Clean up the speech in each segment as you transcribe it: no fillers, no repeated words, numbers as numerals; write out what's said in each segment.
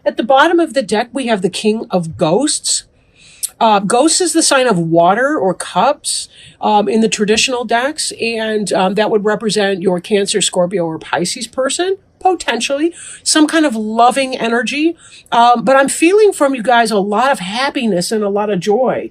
At the bottom of the deck, we have the King of Ghosts. Ghosts is the sign of water or cups in the traditional decks, and that would represent your Cancer, Scorpio, or Pisces person, potentially. Some kind of loving energy. But I'm feeling from you guys a lot of happiness and a lot of joy.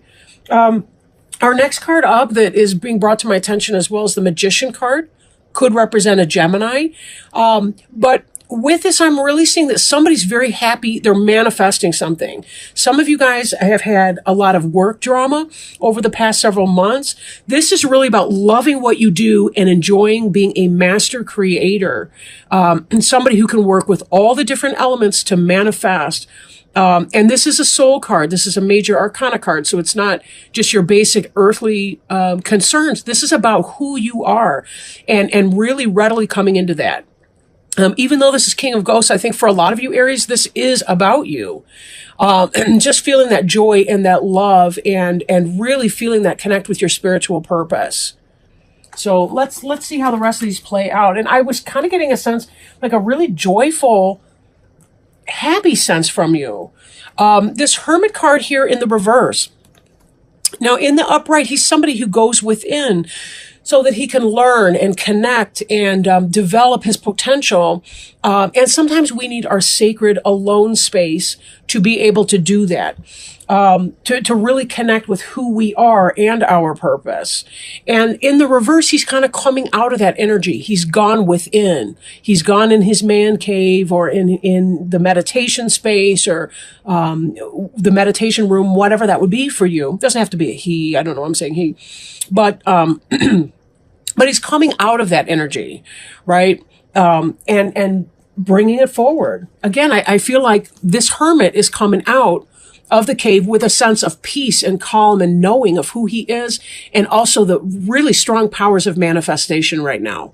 Our next card up that is being brought to my attention as well as the Magician card could represent a Gemini. But with this, I'm really seeing that somebody's very happy. They're manifesting something. Some of you guys have had a lot of work drama over the past several months. This is really about loving what you do and enjoying being a master creator, and somebody who can work with all the different elements to manifest. And this is a soul card. This is a major arcana card. So it's not just your basic earthly concerns. This is about who you are and really readily coming into that. Even though this is King of Ghosts, I think for a lot of you, Aries, this is about you. And just feeling that joy and that love and really feeling that connect with your spiritual purpose. So let's see how the rest of these play out. And I was kind of getting a sense, like a really joyful, happy sense from you. This Hermit card here in the reverse. Now in the upright, he's somebody who goes within so that he can learn and connect and develop his potential. And sometimes we need our sacred alone space to be able to do that, to really connect with who we are and our purpose. And in the reverse, he's kind of coming out of that energy. He's gone within. He's gone in his man cave or in the meditation space or the meditation room, whatever that would be for you. It doesn't have to be a he. I don't know. I'm saying he. But but he's coming out of that energy, right? And bringing it forward. Again, I feel like this hermit is coming out of the cave with a sense of peace and calm and knowing of who he is, and also the really strong powers of manifestation right now.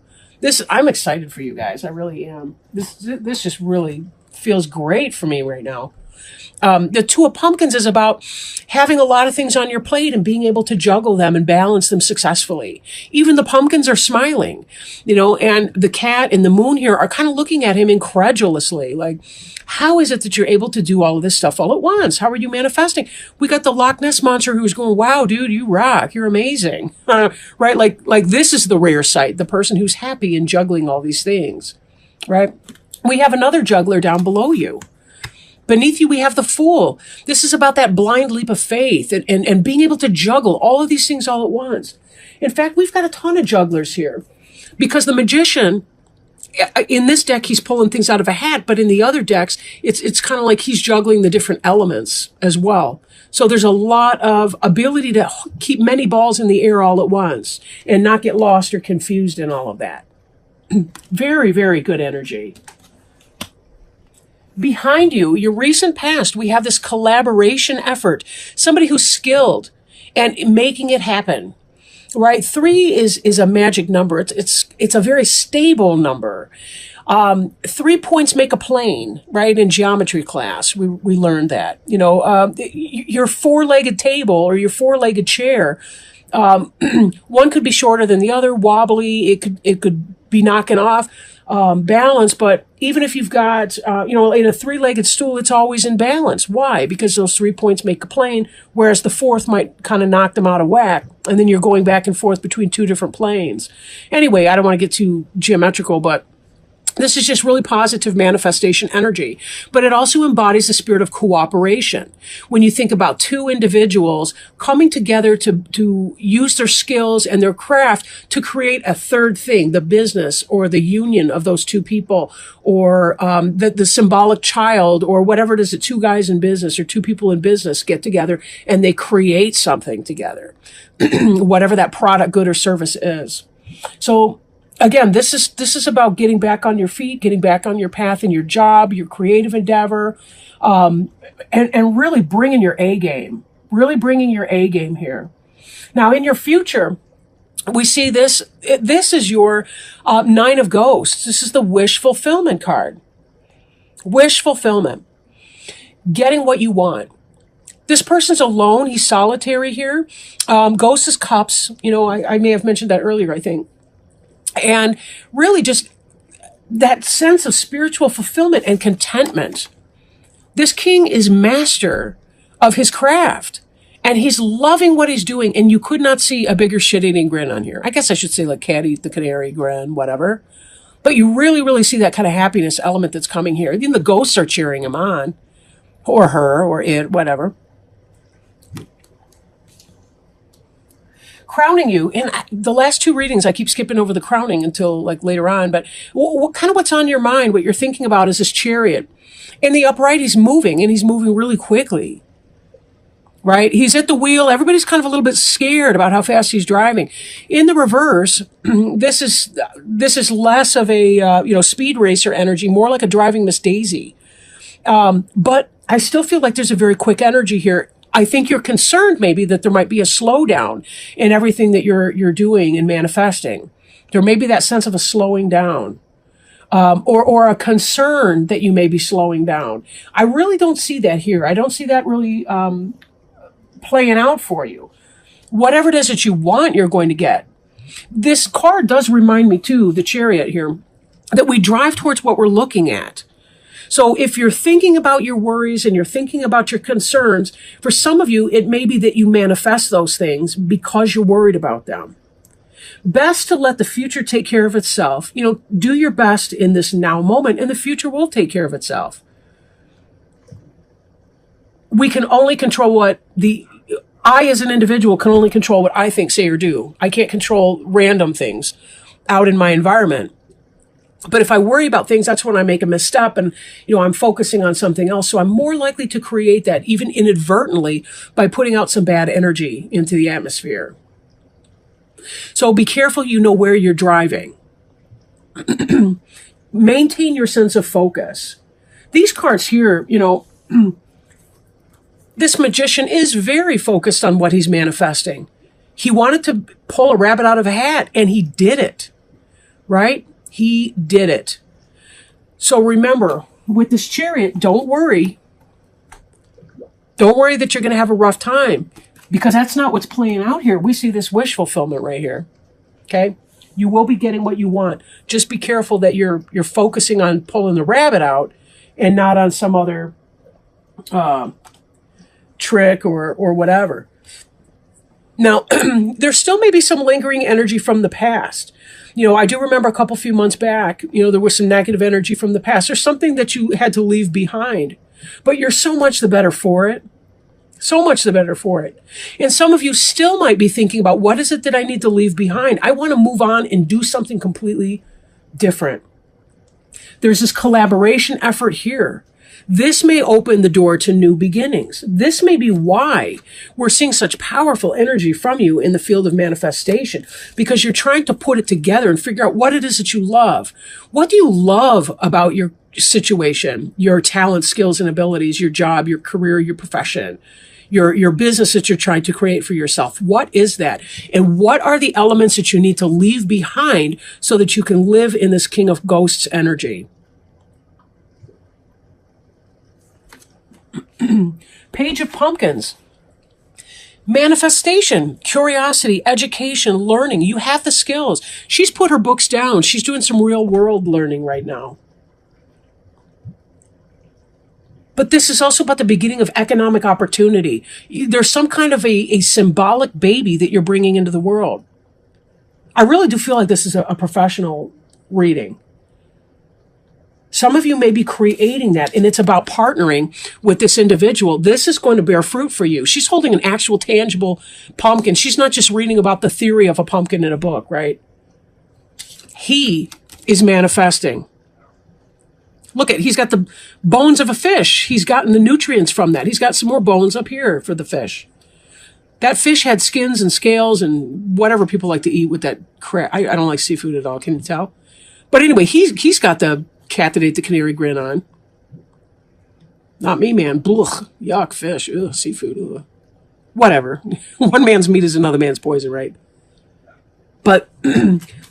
I'm excited for you guys. I really am. This just really feels great for me right now. The Two of Pumpkins is about having a lot of things on your plate and being able to juggle them and balance them successfully. Even the pumpkins are smiling, and the cat and the moon here are kind of looking at him incredulously. Like, how is it that you're able to do all of this stuff all at once? How are you manifesting? We got the Loch Ness monster who's going, wow, dude, you rock. You're amazing. Right? Like this is the rare sight, the person who's happy and juggling all these things, right? We have another juggler down below you. Beneath you, we have the Fool. This is about that blind leap of faith and being able to juggle all of these things all at once. In fact, we've got a ton of jugglers here because the Magician, in this deck, he's pulling things out of a hat, but in the other decks, it's kind of like he's juggling the different elements as well. So there's a lot of ability to keep many balls in the air all at once and not get lost or confused in all of that. Very, very good energy. Behind you, your recent past, we have this collaboration effort, somebody who's skilled and making it happen, right? 3 is a magic number. It's a very stable number. 3 points make a plane, right? In geometry class, we learned that. Your 4-legged table or your 4-legged chair, one could be shorter than the other, wobbly. It could be knocking off. Balance, but even if you've got, in a 3-legged stool, it's always in balance. Why? Because those 3 points make a plane, whereas the 4th might kind of knock them out of whack, and then you're going back and forth between 2 different planes. Anyway, I don't want to get too geometrical, but this is just really positive manifestation energy, but it also embodies the spirit of cooperation. When you think about 2 individuals coming together to use their skills and their craft to create a third thing, the business or the union of those 2 people, or the symbolic child, or whatever it is that 2 guys in business or 2 people in business get together and they create something together, whatever that product, good, or service is. So again, this is about getting back on your feet, getting back on your path in your job, your creative endeavor, and really bringing your A game. Really bringing your A game here. Now, in your future, we see this. This is your 9 of Ghosts. This is the wish fulfillment card. Wish fulfillment. Getting what you want. This person's alone. He's solitary here. Ghost is cups. I may have mentioned that earlier, I think. And really just that sense of spiritual fulfillment and contentment, This king is master of his craft. And he's loving what he's doing. And you could not see a bigger shit-eating grin on here. I guess I should say like cat eat the canary grin, whatever. But you really, really see that kind of happiness element that's coming here. Even the ghosts are cheering him on. Or her, or it, whatever. Crowning you. In the last two readings, I keep skipping over the crowning until like later on. But kind of what's on your mind, what you're thinking about is this chariot. In the upright, he's moving, and he's moving really quickly. Right? He's at the wheel. Everybody's kind of a little bit scared about how fast he's driving. In the reverse, this is less of a speed racer energy, more like a driving Miss Daisy. But I still feel like there's a very quick energy here. I think you're concerned maybe that there might be a slowdown in everything that you're doing and manifesting. There may be that sense of a slowing down. Or a concern that you may be slowing down. I really don't see that here. I don't see that really playing out for you. Whatever it is that you want, you're going to get. This card does remind me too, the Chariot here, that we drive towards what we're looking at. So if you're thinking about your worries and you're thinking about your concerns, for some of you, it may be that you manifest those things because you're worried about them. Best to let the future take care of itself. Do your best in this now moment, and the future will take care of itself. We can only control I as an individual can only control what I think, say, or do. I can't control random things out in my environment. But if I worry about things, that's when I make a misstep and, I'm focusing on something else. So I'm more likely to create that, even inadvertently, by putting out some bad energy into the atmosphere. So be careful, where you're driving. Maintain your sense of focus. These cards here, this magician is very focused on what he's manifesting. He wanted to pull a rabbit out of a hat, and he did it, right? He did it. So remember, with this Chariot, don't worry. Don't worry that you're going to have a rough time, because that's not what's playing out here. We see this wish fulfillment right here, okay? You will be getting what you want. Just be careful that you're focusing on pulling the rabbit out and not on some other trick or whatever. Now, there still may be some lingering energy from the past. I do remember a few months back, there was some negative energy from the past. There's something that you had to leave behind, but you're so much the better for it. So much the better for it. And some of you still might be thinking about, what is it that I need to leave behind? I want to move on and do something completely different. There's this collaboration effort here. This may open the door to new beginnings. This may be why we're seeing such powerful energy from you in the field of manifestation, because you're trying to put it together and figure out what it is that you love. What do you love about your situation, your talents, skills, and abilities, your job, your career, your profession, your business that you're trying to create for yourself? What is that? And what are the elements that you need to leave behind so that you can live in this King of Ghosts energy? Page of Pumpkins. Manifestation, curiosity, education, learning. You have the skills. She's put her books down. She's doing some real world learning right now. But this is also about the beginning of economic opportunity. There's some kind of a symbolic baby that you're bringing into the world. I really do feel like this is a professional reading. Some of you may be creating that, and it's about partnering with this individual. This is going to bear fruit for you. She's holding an actual tangible pumpkin. She's not just reading about the theory of a pumpkin in a book, right? He is manifesting. Look he's got the bones of a fish. He's gotten the nutrients from that. He's got some more bones up here for the fish. That fish had skins and scales and whatever people like to eat with that crap. I don't like seafood at all. Can you tell? But anyway, he's got the cat that ate the canary grin on. Not me, man. Blech, yuck, fish, ugh, seafood, ugh. Whatever. One man's meat is another man's poison, right? But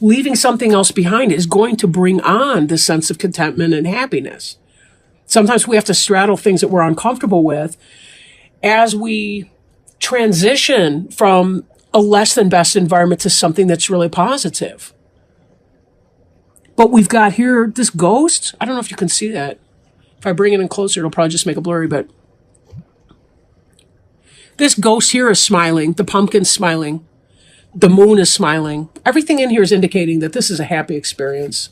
leaving something else behind is going to bring on the sense of contentment and happiness. Sometimes we have to straddle things that we're uncomfortable with as we transition from a less than best environment to something that's really positive. But we've got here this ghost. I don't know if you can see that. If I bring it in closer, it'll probably just make it blurry, but this ghost here is smiling. The pumpkin's smiling. The moon is smiling. Everything in here is indicating that this is a happy experience.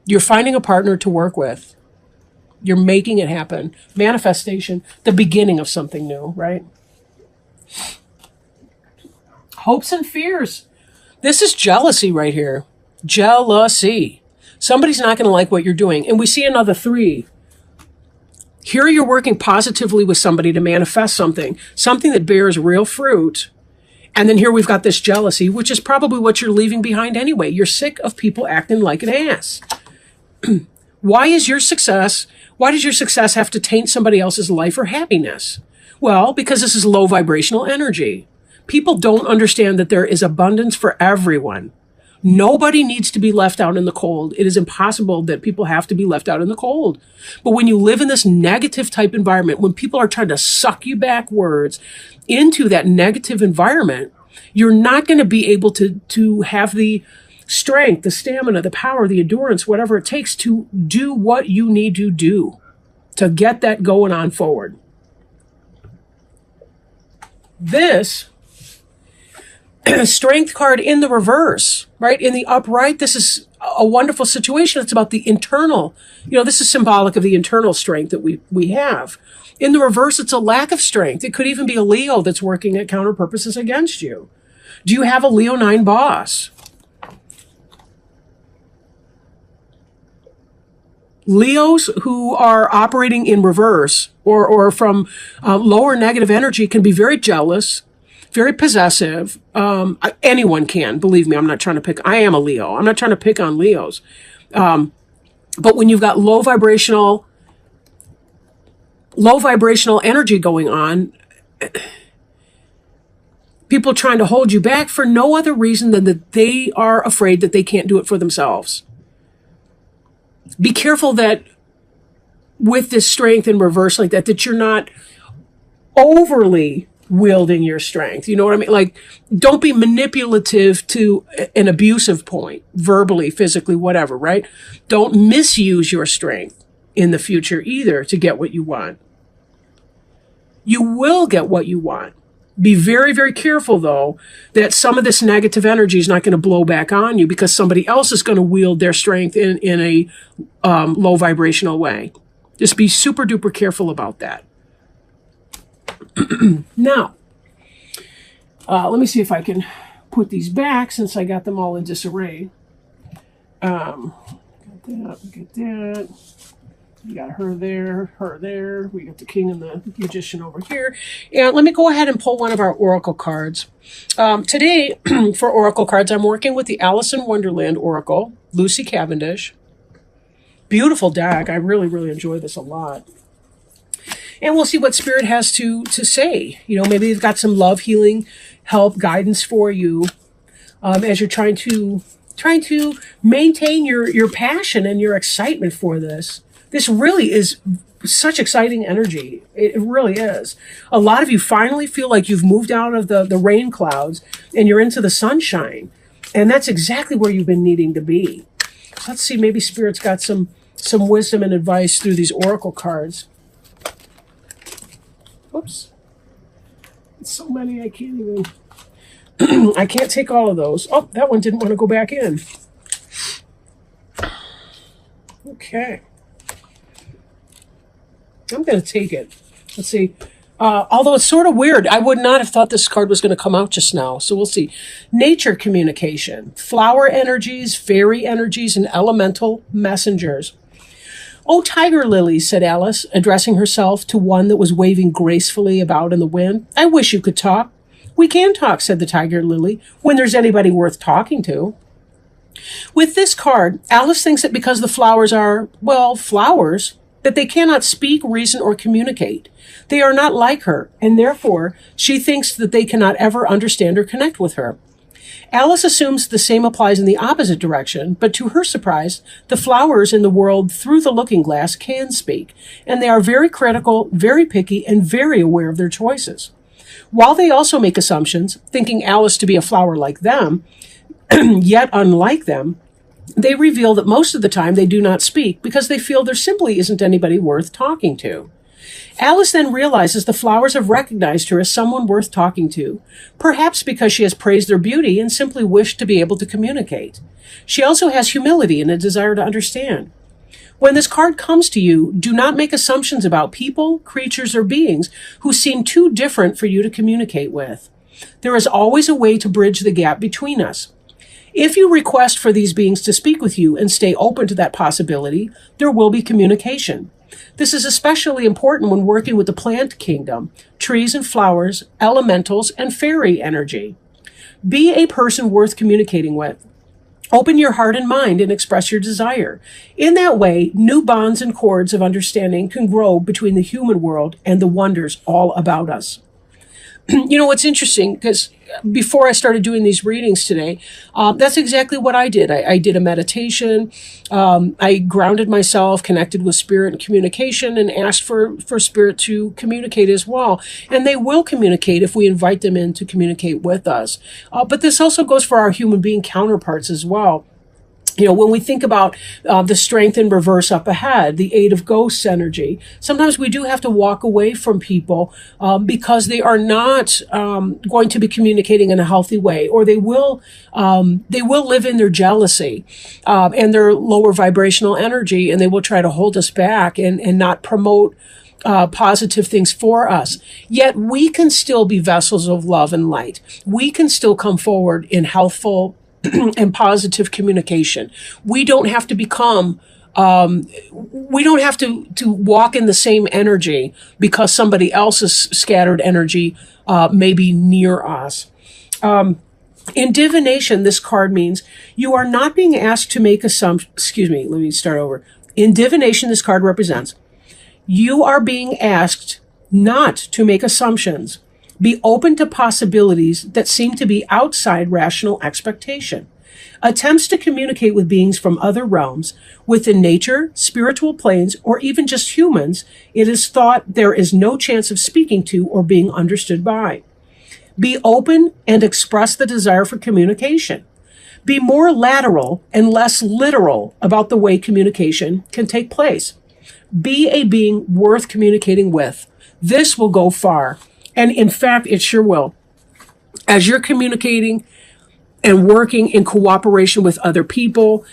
You're finding a partner to work with. You're making it happen. Manifestation, the beginning of something new, right? Hopes and fears. This is jealousy right here. Jealousy. Somebody's not going to like what you're doing. And we see another 3. Here you're working positively with somebody to manifest something that bears real fruit. And then here we've got this jealousy, which is probably what you're leaving behind anyway. You're sick of people acting like an ass. Why does your success have to taint somebody else's life or happiness? Well, because this is low vibrational energy. People don't understand that there is abundance for everyone. Nobody needs to be left out in the cold. It is impossible that people have to be left out in the cold. But when you live in this negative type environment, when people are trying to suck you backwards into that negative environment, you're not going to be able to have the strength, the stamina, the power, the endurance, whatever it takes to do what you need to do to get that going on forward. This strength card in the reverse, right? In the upright, this is a wonderful situation. It's about the internal. This is symbolic of the internal strength that we have. In the reverse, it's a lack of strength. It could even be a Leo that's working at counter purposes against you. Do you have a Leo 9 boss? Leos who are operating in reverse or from lower negative energy can be very jealous, very possessive. Anyone can, believe me. I'm not trying to pick. I am a Leo. I'm not trying to pick on Leos. But when you've got low vibrational energy going on, people trying to hold you back for no other reason than that they are afraid that they can't do it for themselves. Be careful that with this strength in reverse like that you're not overly wielding your strength. You know what I mean? Like, don't be manipulative to an abusive point, verbally, physically, whatever, right? Don't misuse your strength in the future either to get what you want. You will get what you want. Be very, very careful, though, that some of this negative energy is not going to blow back on you because somebody else is going to wield their strength in a low vibrational way. Just be super duper careful about that. Now, let me see if I can put these back since I got them all in disarray. Get that. We got her there. We got the king and the magician over here. And let me go ahead and pull one of our oracle cards. Today, for oracle cards, I'm working with the Alice in Wonderland Oracle, Lucy Cavendish. Beautiful deck. I really, really enjoy this a lot. And we'll see what Spirit has to say. Maybe they've got some love, healing, help, guidance for you as you're trying to maintain your passion and your excitement for this. This really is such exciting energy. It really is. A lot of you finally feel like you've moved out of the rain clouds and you're into the sunshine. And that's exactly where you've been needing to be. So let's see, maybe Spirit's got some wisdom and advice through these oracle cards. Oops. It's so many I can't even... I can't take all of those. Oh, that one didn't want to go back in. Okay. I'm going to take it. Let's see. Although it's sort of weird. I would not have thought this card was going to come out just now. So we'll see. Nature communication. Flower energies, fairy energies, and elemental messengers. "Oh, tiger lilies," said Alice, addressing herself to one that was waving gracefully about in the wind. "I wish you could talk." "We can talk," said the tiger lily, "when there's anybody worth talking to." With this card, Alice thinks that because the flowers are, well, flowers, that they cannot speak, reason, or communicate. They are not like her, and therefore she thinks that they cannot ever understand or connect with her. Alice assumes the same applies in the opposite direction, but to her surprise, the flowers in the world through the looking glass can speak, and they are very critical, very picky, and very aware of their choices. While they also make assumptions, thinking Alice to be a flower like them, yet unlike them, They reveal that most of the time they do not speak because they feel there simply isn't anybody worth talking to. Alice then realizes the flowers have recognized her as someone worth talking to, perhaps because she has praised their beauty and simply wished to be able to communicate. She also has humility and a desire to understand. When this card comes to you, do not make assumptions about people, creatures, or beings who seem too different for you to communicate with. There is always a way to bridge the gap between us. If you request for these beings to speak with you and stay open to that possibility, there will be communication. This is especially important when working with the plant kingdom, trees and flowers, elementals, and fairy energy. Be a person worth communicating with. Open your heart and mind and express your desire. In that way, new bonds and cords of understanding can grow between the human world and the wonders all about us. You know, what's interesting, because before I started doing these readings today, that's exactly what I did. I did a meditation. I grounded myself, connected with spirit and communication, and asked for spirit to communicate as well. And they will communicate if we invite them in to communicate with us. But this also goes for our human being counterparts as well. You know, when we think about the strength in reverse up ahead, the Eight of Ghosts energy, sometimes we do have to walk away from people because they are not going to be communicating in a healthy way, or they will live in their jealousy and their lower vibrational energy, and they will try to hold us back and not promote positive things for us. Yet we can still be vessels of love and light. We can still come forward in healthful and positive communication. We don't have to become, we don't have to walk in the same energy because somebody else's scattered energy may be near us. In divination, this card means you are not being asked to make assumptions. Excuse me, let me start over. In divination, this card represents you are being asked not to make assumptions. Be open to possibilities that seem to be outside rational expectation. Attempts to communicate with beings from other realms, within nature, spiritual planes, or even just humans, it is thought there is no chance of speaking to or being understood by. Be open and express the desire for communication. Be more lateral and less literal about the way communication can take place. Be a being worth communicating with. This will go far. And in fact, it sure will. As you're communicating and working in cooperation with other people,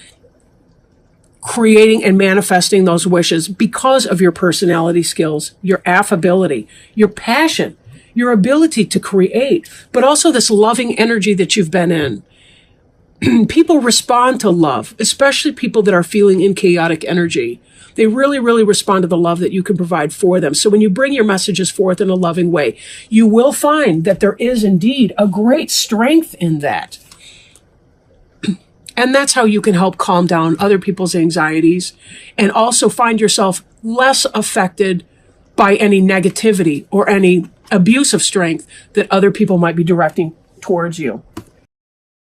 creating and manifesting those wishes because of your personality skills, your affability, your passion, your ability to create, but also this loving energy that you've been in. People respond to love, especially people that are feeling in chaotic energy. They really, really respond to the love that you can provide for them. So when you bring your messages forth in a loving way, you will find that there is indeed a great strength in that. And that's how you can help calm down other people's anxieties and also find yourself less affected by any negativity or any abuse of strength that other people might be directing towards you.